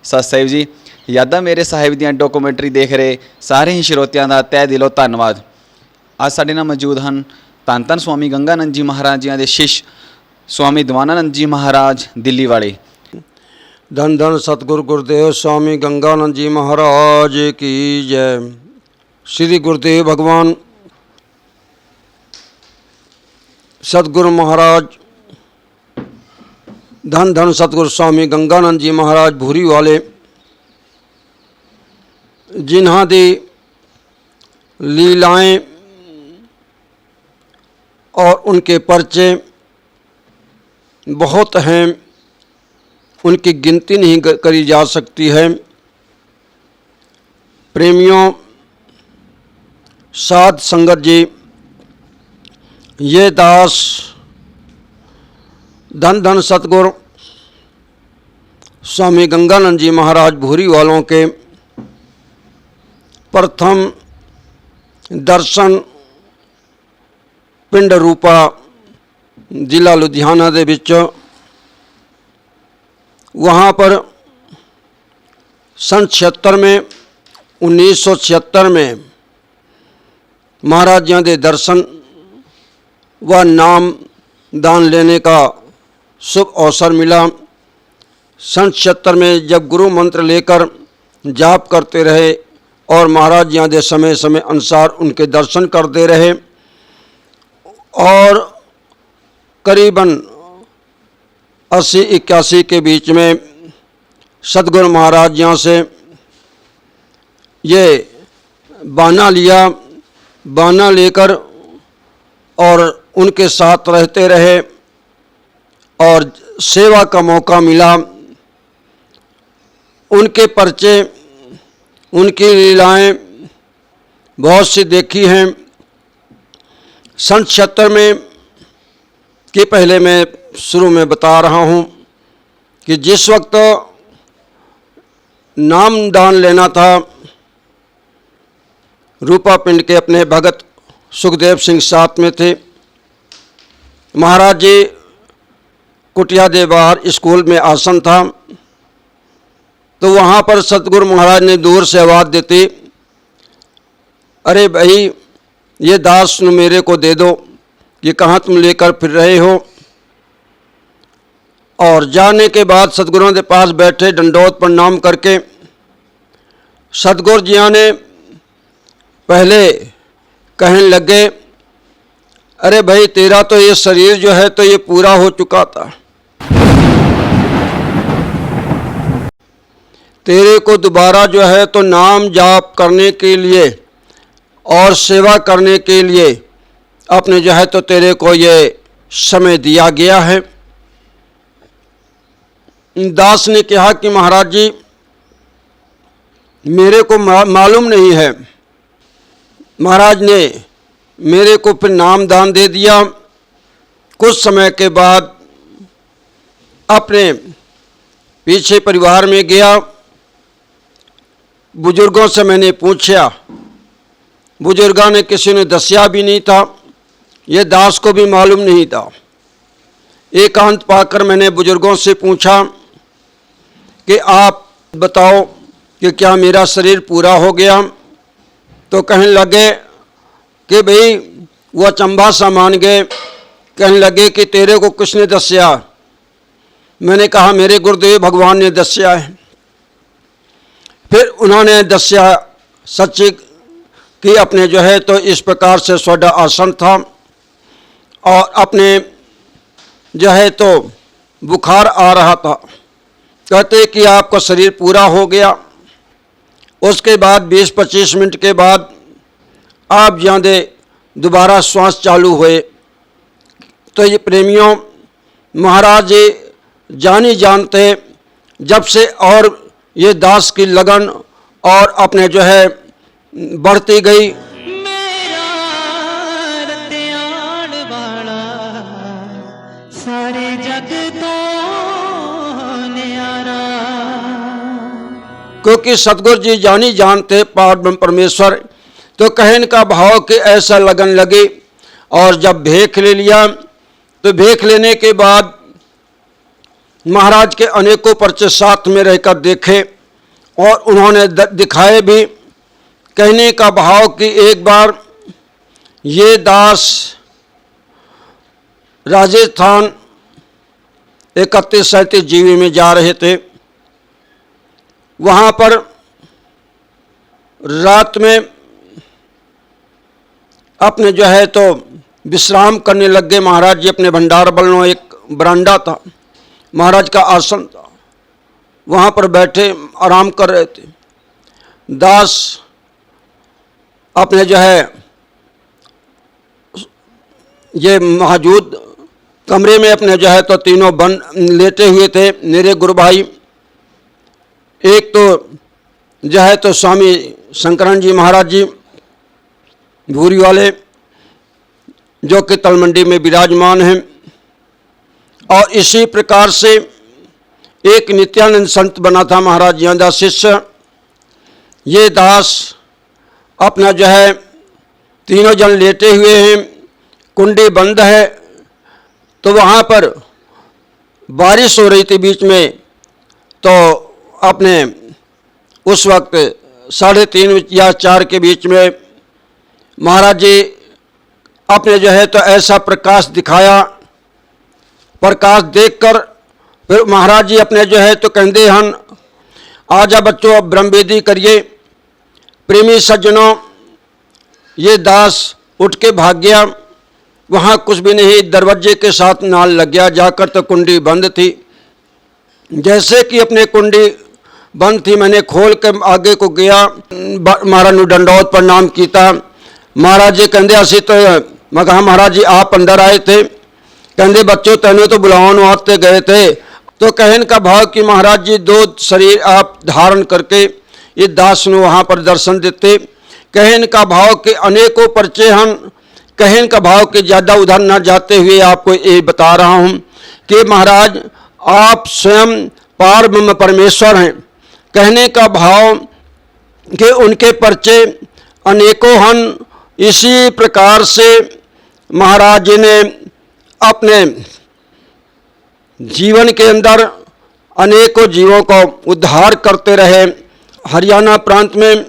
ਸਤ ਸਾਹਿਬ ਜੀ। ਯਾਦਾਂ ਮੇਰੇ ਸਾਹਿਬ ਦੀਆਂ ਡਾਕੂਮੈਂਟਰੀ ਦੇਖ ਰਹੇ ਸਾਰੇ ਹੀ ਸਰੋਤਿਆਂ ਦਾ ਤਹਿ ਦਿਲੋਂ ਧੰਨਵਾਦ। ਅੱਜ ਸਾਡੇ ਨਾਲ ਮੌਜੂਦ ਹਨ ਧੰਨ ਧੰਨ ਸਵਾਮੀ ਗੰਗਾਨੰਦ ਜੀ ਮਹਾਰਾਜ ਜੀਆਂ ਦੇ ਸ਼ਿਸ਼ स्वामी दवानानंद जी महाराज दिल्ली वाले। धन धन सतगुरु गुरुदेव स्वामी गंगानंद जी महाराज की जय। श्री गुरुदेव भगवान सतगुरु महाराज धन धन सतगुरु स्वामी गंगानंद जी महाराज भूरी वाले, जिन्हां दी लीलाएं और उनके परचे बहुत हैं, उनकी गिनती नहीं करी जा सकती है। प्रेमियों, साध संगत जी, ये दास धन धन सतगुरु स्वामी गंगानंद जी महाराज भूरी वालों के प्रथम दर्शन पिंड रूपा जिला लुधियाना दे विच वहाँ पर सन 76 में 1976 में महाराज जी के दर्शन व नाम दान लेने का शुभ अवसर मिला। सन 76 में जब गुरु मंत्र लेकर जाप करते रहे और महाराज जी के समय समय अनुसार उनके दर्शन करते रहे और करीबन 80-81 के बीच में सतगुरु महाराज जी से ये बाना लिया। बाना लेकर और उनके साथ रहते रहे और सेवा का मौका मिला। उनके परचे, उनकी लीलाएं बहुत सी देखी हैं। सन 76 में कि पहले मैं शुरू में बता रहा हूँ कि जिस वक्त नाम दान लेना था, रूपा पिंड के अपने भगत सुखदेव सिंह साथ में थे। महाराज जी कुटिया के बाहर स्कूल में आसन था, तो वहाँ पर सतगुरु महाराज ने दूर से आवाज़ देती, अरे भाई ये दास मेरे को दे दो, ये कहाँ तुम लेकर फिर रहे हो। और जाने के बाद सतगुरुओं के पास बैठे दंडोत प्रणाम करके सतगुरु जिया ने पहले कहने लगे, अरे भाई तेरा तो ये शरीर जो है तो ये पूरा हो चुका था, तेरे को दोबारा जो है तो नाम जाप करने के लिए और सेवा करने के लिए अपने जो है तो तेरे को ये समय दिया गया है। दास ने कहा कि महाराज जी मेरे को मालूम नहीं है। महाराज ने मेरे को फिर नाम दान दे दिया। कुछ समय के बाद अपने पीछे परिवार में गया, बुजुर्गों से मैंने पूछा, बुजुर्गों ने किसी ने दसिया भी नहीं था, ये दास को भी मालूम नहीं था। एकांत पाकर मैंने बुजुर्गों से पूछा कि आप बताओ कि क्या मेरा शरीर पूरा हो गया। तो कहने लगे कि भाई वो अचंभा सा मान गए, कहने लगे कि तेरे को किसने दसिया। मैंने कहा मेरे गुरुदेव भगवान ने दसिया है। फिर उन्होंने दसिया सच्ची कि अपने जो है तो इस प्रकार से सोडा आसन था और अपने जो है तो बुखार आ रहा था। कहते कि आपका शरीर पूरा हो गया। उसके बाद 20-25 मिनट के बाद आप जहाँ दे दोबारा श्वास चालू हुए। तो ये प्रेमियों, महाराज जी जानी जानते जब से और ये दास की लगन और अपने जो है बढ़ती गई। सारे जग तो न्यारा, क्योंकि सतगुरु जी जानी जानते पार परमेश्वर। तो कहने का भाव कि ऐसा लगन लगे। और जब भेख ले लिया तो भेख लेने के बाद महाराज के अनेकों पर्चे साथ में रहकर देखे और उन्होंने दिखाए भी। कहने का भाव कि एक बार ये दास राजस्थान 3137 जीवी में जा रहे थे। वहाँ पर रात में अपने जो है तो विश्राम करने लग गए महाराज जी। अपने भंडार बलनों एक बरांडा था, महाराज का आसन था, वहाँ पर बैठे आराम कर रहे थे। दास अपने जो है ये मौजूद कमरे में अपने जो है तो तीनों बंद लेटे हुए थे मेरे गुरु भाई। एक तो जो है तो स्वामी शंकरानंद जी महाराज जी भूरी वाले, जो कि तलमंडी में विराजमान हैं, और इसी प्रकार से एक नित्यानंद संत बना था महाराज जी का शिष्य। ये दास अपना जो है तीनों जन लेटे हुए हैं, कुंडी बंद है। तो वहाँ पर बारिश हो रही थी बीच में। तो अपने उस वक्त 3:30 या 4 के बीच में महाराज जी अपने जो है तो ऐसा प्रकाश दिखाया। प्रकाश देखकर फिर महाराज जी अपने जो है तो कहते हन, आजा बच्चों अब ब्रह्मवेदी करिए। प्रेमी सज्जनों, ये दास उठ के भाग गया। वहाँ कुछ भी नहीं, दरवाजे के साथ नाल लग गया। जाकर तो कुंडी बंद थी। जैसे कि अपने कुंडी बंद थी, मैंने खोल के आगे को गया, महाराज ने दंडौत प्रणाम किया। महाराज जी कहते असी तो मैं कहा महाराज जी आप अंदर आए थे। कहते बच्चों तेने तो बुलावन वास्ते गए थे। तो कहने का भाव कि महाराज जी 2 शरीर आप धारण करके ये दास ने वहाँ पर दर्शन देते। कहने का भाव के अनेकों परिचय हम, कहने का भाव के ज़्यादा उधर न जाते हुए आपको ये बता रहा हूँ कि महाराज आप स्वयं पार ब्रह्म परमेश्वर हैं। कहने का भाव कि उनके परिचय अनेकों हन। इसी प्रकार से महाराज जी ने अपने जीवन के अंदर अनेकों जीवों को उद्धार करते रहे। हरियाणा प्रांत में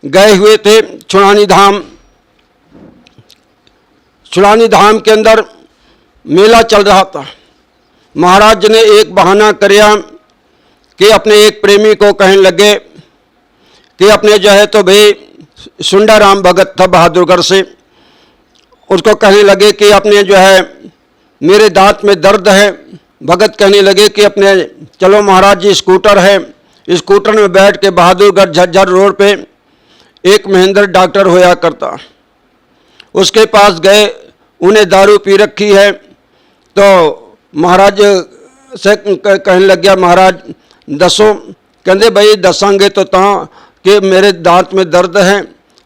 गए हुए थे, छुड़ानी धाम। छुड़ानी धाम के अंदर मेला चल रहा था। महाराज जी ने एक बहाना करया कि अपने एक प्रेमी को कहने लगे कि अपने जो है तो भाई सुंडाराम भगत था बहादुरगढ़ से, उसको कहने लगे कि अपने जो है मेरे दांत में दर्द है। भगत कहने लगे कि अपने चलो महाराज जी स्कूटर है, स्कूटर में बैठ के बहादुरगढ़ झज्जर रोड पे एक महेंद्र डॉक्टर होया करता, उसके पास गए। उन्हें दारू पी रखी है। तो महाराज से कहने लग गया महाराज दसो। कहते भाई दसांगे तो कि मेरे दांत में दर्द है,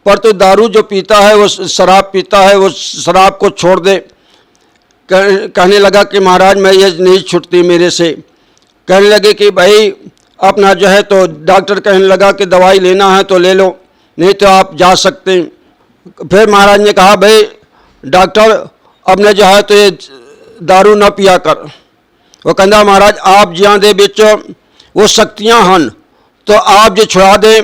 पर तो दारू जो पीता है वो शराब पीता है, वो शराब को छोड़ दे। कहने लगा कि महाराज मैं ये नहीं छूटती मेरे से। कहने लगे कि भाई अपना जो है तो डॉक्टर कहने लगा कि दवाई लेना है तो ले लो, नहीं तो आप जा सकते हैं। फिर महाराज ने कहा भाई डॉक्टर अब ने जो है तो ये दारू न पिया कर। वो कहता महाराज आप जियां दे बिच वो शक्तियां हन तो आप जो छुड़ा दे।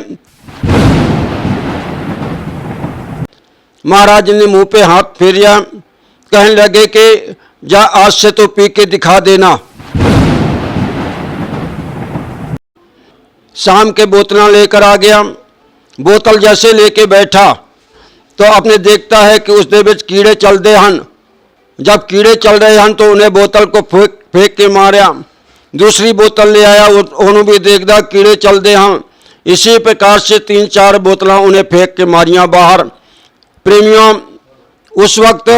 महाराज ने मुंह पे हाथ फेरिया, कहने लगे कि जा आज से तो पी के दिखा देना। शाम के बोतलें लेकर आ गया। बोतल जैसे लेके बैठा तो अपने देखता है कि उसके बिच कीड़े चलते हन। जब कीड़े चल रहे हन तो उन्हें बोतल को फेंक के मारिया। दूसरी बोतल ले आया, उन्होंने भी देखता कीड़े चलते हन। इसी प्रकार से 3-4 बोतलें उन्हें फेंक के मारियां बाहर। प्रेमियों उस वक्त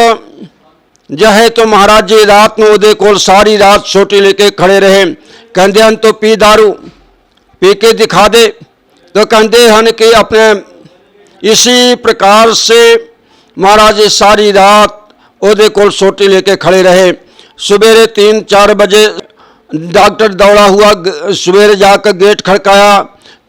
जो है तो महाराज जी रात में उदय कोल सारी रात छोटी लेके खड़े रहे। कहते हन तो पी दारू, पी के दिखा दे। तो कहते हन कि अपने इसी प्रकार से महाराज जी सारी रात उदय कोल छोटी लेके खड़े रहे। सवेरे 3-4 बजे डॉक्टर दौड़ा हुआ सवेरे जाकर गेट खड़काया।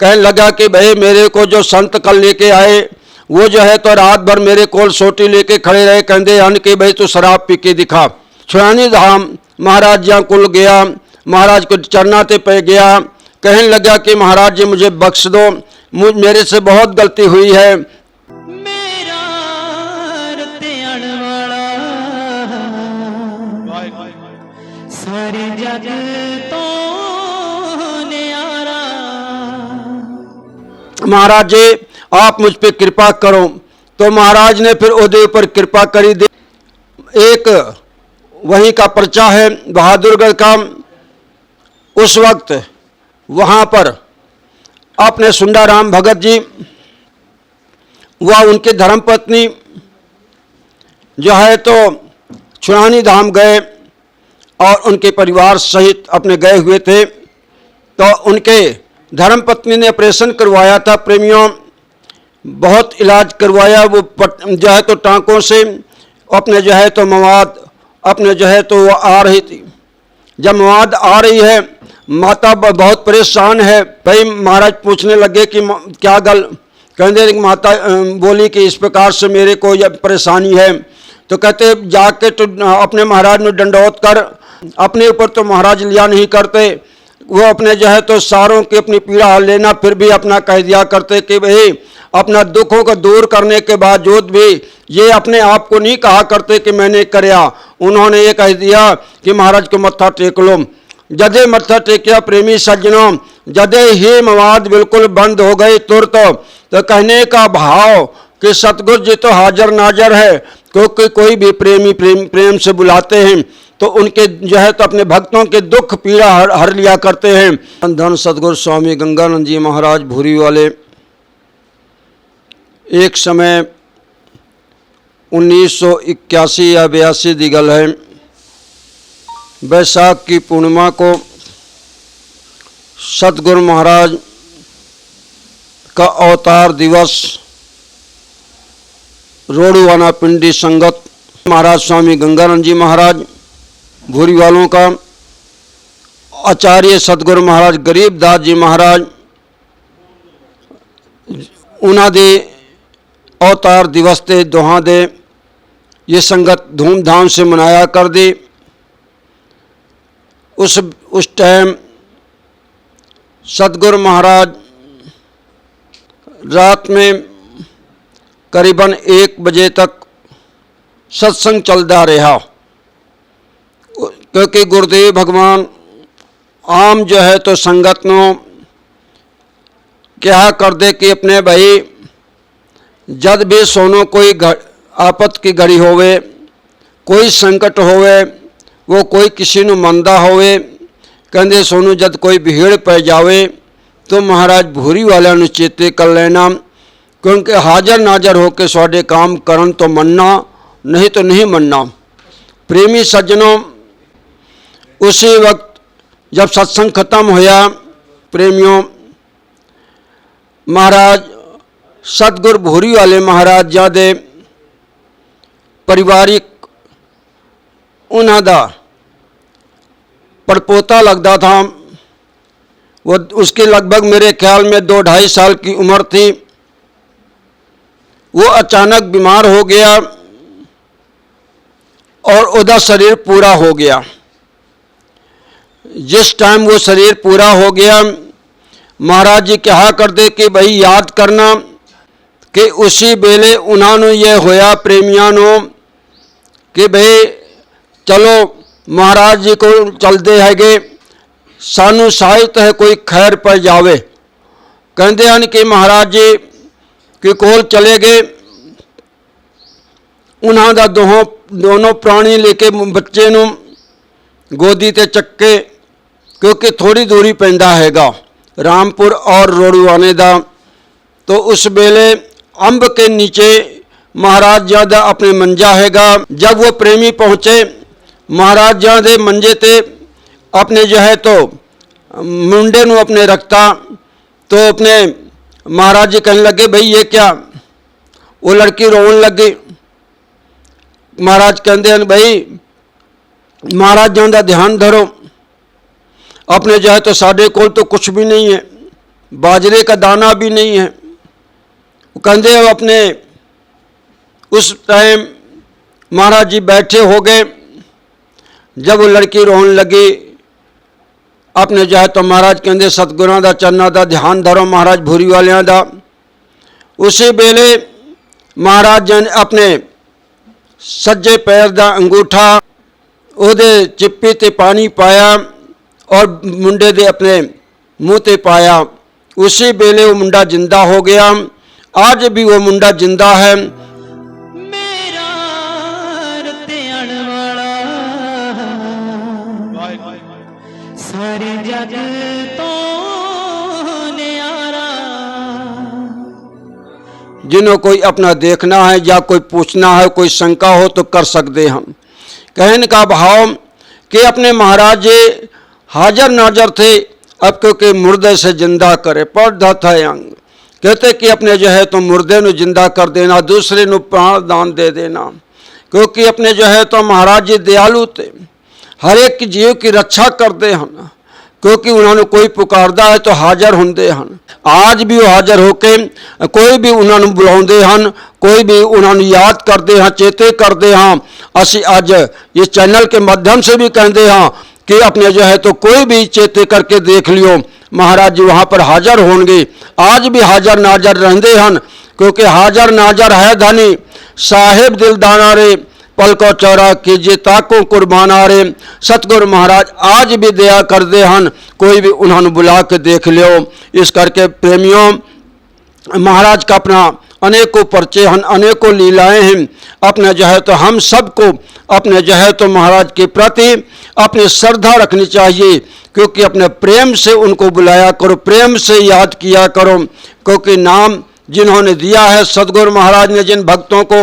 कहने लगा कि भाई मेरे को जो संत कल लेके आए वो जो है तो रात भर मेरे कोल सोटी लेके खड़े रहे। कहते हन कि भाई तू शराब पी के दिखा। छुड़ानी धाम महाराज जहाँ कुल गया, महाराज को चरना ते पे गया। कहने लगा कि महाराज जी मुझे बख्श दो, मेरे से बहुत गलती हुई है। मेरा रत्याण वाला सारे जग तो न्यारा। महाराज जी आप मुझ पे कृपा करो। तो महाराज ने फिर ओदे ऊपर कृपा करी। एक वहीं का पर्चा है बहादुरगढ़ का। उस वक्त वहाँ पर अपने सुंदाराम भगत जी व उनकी धर्मपत्नी जो है तो छुड़ानी धाम गए और उनके परिवार सहित अपने गए हुए थे। तो उनके धर्मपत्नी ने ऑपरेशन करवाया था प्रेमियों, बहुत इलाज करवाया। वो जो है तो टांकों से अपने जो है तो मवाद अपने जो है तो वो आ रही थी। जब मवाद आ रही है माता बहुत परेशान है। भाई महाराज पूछने लगे कि क्या गल, कहते माता बोली कि इस प्रकार से मेरे को यह परेशानी है। तो कहते जाके तो अपने महाराज ने दंडौत कर, अपने ऊपर तो महाराज लिया नहीं करते, वो अपने जो है तो सारों की अपनी पीड़ा लेना, फिर भी अपना कह दिया करते कि भाई अपना दुखों को दूर करने के बावजूद भी ये अपने आप को नहीं कहा करते कि मैंने करया। उन्होंने ये कह दिया कि महाराज को मत्था टेक लो। जदे मत्था टेकिया प्रेमी सज्जनों, जदे ही मवाद बिल्कुल बंद हो गई तुरंत। तो कहने का भाव कि सतगुरु जी तो हाजिर नाजर है, क्योंकि कोई भी प्रेमी प्रेम से बुलाते हैं तो उनके जो है तो अपने भक्तों के दुख पीड़ा हर लिया करते हैं। धन सतगुरु स्वामी गंगानंद जी महाराज भूरी वाले एक समय 1981 या 82 की गल है, बैसाख की पूर्णिमा को सतगुरु महाराज का अवतार दिवस रोडुवाना पिंडी संगत महाराज स्वामी गंगानंद जी महाराज भूरी वालों का, आचार्य सतगुरु महाराज गरीबदास जी महाराज उन्हों दे अवतार दिवस ते दोहां दे ये संगत धूमधाम से मनाया कर दी। उस टाइम सतगुरु महाराज रात में करीबन 1 बजे तक सत्संग चलता रहा, क्योंकि गुरुदेव भगवान आम जो है तो संगत नो क्या कर दे कि अपने भाई जद भी सोनो कोई आपत की घड़ी होवे, कोई संकट होवे, वो कोई किसी ਨੂੰ ਮੰਦਾ ਹੋਵੇ, ਕਹਿੰਦੇ सोनू जद कोई भीड़ पै जावे तो महाराज भूरी वालों ਨੂੰ चेते कर लेना, क्योंकि हाजिर नाजर होकर साढ़े काम करन तो मनना, नहीं तो नहीं मनना। प्रेमी सज्जनों उसी वक्त जब सत्संग खत्म होया प्रेमियों, महाराज सतगुरु भूरी वाले महाराज जी दे परिवारिक उन्हों का पड़पोता लगता था। वो उसकी लगभग मेरे ख्याल में 2-2.5 साल की उम्र थी। वो अचानक बीमार हो गया और उसका शरीर पूरा हो गया। जिस टाइम वो शरीर पूरा हो गया, महाराज जी कहा करते कि भाई याद करना कि उसी वेले उन्होंने ये होया प्रेमियों नो कि भाई चलो महाराज जी को चलते हैगे, सानू साहित है कोई खैर पै जावे। कहते हैं कि महाराज जी के कोल चले गए, उन्होंने दोनों प्राणी लेके बच्चे नू गोदी ते चक्के, क्योंकि थोड़ी दूरी पैंदा हैगा रामपुर और रोडुवाने का। तो उस वेले अंब के नीचे महाराज जी का अपने मंजा हैगा। जब वो प्रेमी पहुँचे महाराज जी के मंजे ते अपने जो है तो मुंडे नू अपने रखता, तो अपने महाराज जी कहने लगे भाई ये क्या। वो लड़की रोन लगी। महाराज कहते हैं भाई महाराज जी का ध्यान धरो, अपने जो है तो साढ़े कोल तो कुछ भी नहीं है, बाजरे का दाना भी नहीं है। वो कहते हैं अपने उस टाइम महाराज जी बैठे हो गए। जब वो लड़की रोने लगी अपने जो है तो महाराज कहते सतगुरां दा चरनां दा ध्यान धरो महाराज भूरी वालियां दा। उसी वेले महाराज जी ने अपने सज्जे पैर दा अंगूठा ਉਹਦੇ चिप्पी ते पानी पाया और मुंडे दे अपने मुंह ते पाया। उसी वेले वो मुंडा जिंदा हो गया। आज भी वो मुंडा जिंदा है। मेरा रत्याण वाला सारे जग तो न्यारा। जिन्हों कोई अपना देखना है या कोई पूछना है, कोई शंका हो तो कर सकते हम। कहने का भाव कि अपने महाराज जी हाजर नाजर थे, अब क्योंकि मुर्दे से जिंदा करे पढ़ता था अंग। कहते कि अपने जो है तो मुर्दे ਨੂੰ जिंदा कर देना, दूसरे ਨੂੰ प्राण दान दे देना। क्योंकि अपने जो है तो महाराज जी दयालु थे, हर एक जीव की रक्षा करते हैं। क्योंकि उन्होंने कोई पुकारदा है तो हाजिर होंदे हैं। आज भी वो हाजिर होके कोई भी उन्होंने बुलाते हैं, कोई भी उन्होंने याद करते हैं, चेते करते हैं। असी अज इस चैनल के माध्यम से भी कहते हैं कि अपने जो है तो कोई भी चेते करके देख लियो, महाराज जी वहाँ पर हाजिर होंगे। आज भी हाजिर नाजर रहते हैं। क्योंकि हाजिर नाजर है धनी साहेब दिलदाना रे, पल को चौरा कीजिए ताको कुर्बाना रे। सतगुरु महाराज आज भी दया करते हैं, कोई भी उन्होंने बुला के देख लियो। इस करके प्रेमियों, महाराज का अपना अनेकों परिचय हैं, अनेकों लीलाएं हैं। अपने जो है तो हम सबको अपने जो है तो महाराज के प्रति अपनी श्रद्धा रखनी चाहिए। क्योंकि अपने प्रेम से उनको बुलाया करो, प्रेम से याद किया करो। क्योंकि नाम जिन्होंने दिया है सतगुरु महाराज ने जिन भक्तों को,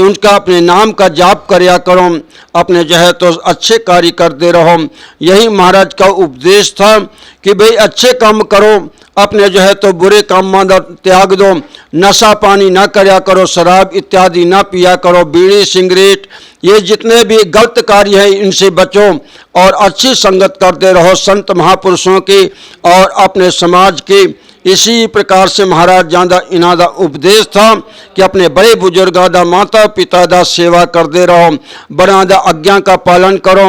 उनका अपने नाम का जाप करया करो, अपने जो है तो अच्छे कार्य करते रहो। यही महाराज का उपदेश था कि भाई अच्छे काम करो, अपने जो है तो बुरे काम त्याग दो। नशा पानी ना करया करो, शराब इत्यादि ना पिया करो, बीड़ी सिगरेट ये जितने भी गलत कार्य हैं इनसे बचो और अच्छी संगत करते रहो संत महापुरुषों की और अपने समाज की। इसी प्रकार से महाराज जान दा इन्हां दा उपदेश था कि अपने बड़े बुजुर्गों दा, माता पिता दा सेवा करते रहो, बड़ों दा आज्ञा का पालन करो।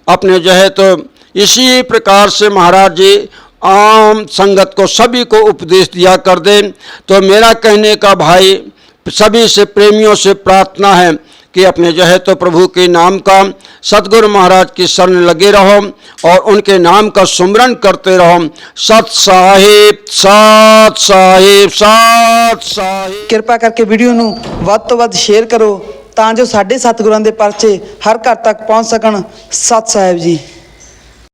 अपने जो है तो इसी प्रकार से महाराज जी आम संगत को सभी को उपदेश दिया कर दे। तो मेरा कहने का भाई सभी से प्रेमियों से प्रार्थना है कि अपने जो है तो प्रभु के नाम का, सतगुरु महाराज की शरण लगे रहो और उनके नाम का सुमरन करते रहो। सत साहिब सत साहिब सत साहिब। ਕਿਰਪਾ ਕਰਕੇ ਵੀਡੀਓ ਨੂੰ ਵੱਧ ਤੋਂ ਵੱਧ ਸ਼ੇਅਰ ਕਰੋ ਤਾਂ ਜੋ ਸਾਡੇ ਸਤਿਗੁਰਾਂ ਦੇ ਪਰਚੇ ਹਰ ਘਰ ਤੱਕ ਪਹੁੰਚ ਸਕਣ। ਸਤ ਸਾਹਿਬ ਜੀ।